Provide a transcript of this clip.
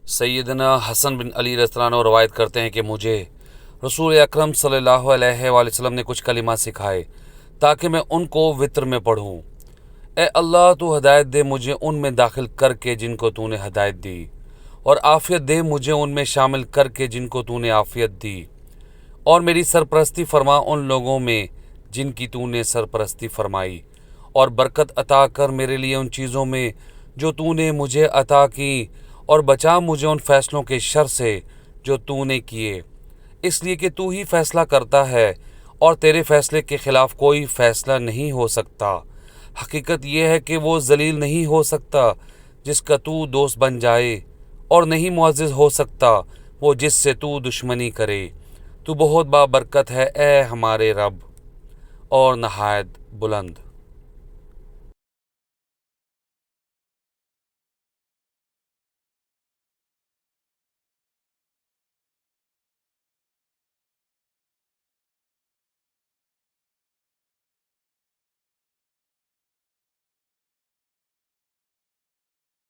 سیدنا حسن بن علی رضی اللہ عنہ روایت کرتے ہیں کہ مجھے رسول اکرم صلی اللہ علیہ وآلہ وسلم نے کچھ کلمات سکھائے تاکہ میں ان کو وطر میں پڑھوں۔ اے اللہ تو ہدایت دے مجھے ان میں داخل کر کے جن کو تو نے ہدایت دی، اور عافیت دے مجھے ان میں شامل کر کے جن کو تو نے عافیت دی، اور میری سرپرستی فرما ان لوگوں میں جن کی تو نے سرپرستی فرمائی، اور برکت عطا کر میرے لیے ان چیزوں میں جو تو نے مجھے عطا کی، اور بچا مجھے ان فیصلوں کے شر سے جو تو نے کیے، اس لیے کہ تو ہی فیصلہ کرتا ہے اور تیرے فیصلے کے خلاف کوئی فیصلہ نہیں ہو سکتا۔ حقیقت یہ ہے کہ وہ ذلیل نہیں ہو سکتا جس کا تو دوست بن جائے، اور نہیں معزز ہو سکتا وہ جس سے تو دشمنی کرے۔ تو بہت بابرکت ہے اے ہمارے رب، اور نہایت بلند۔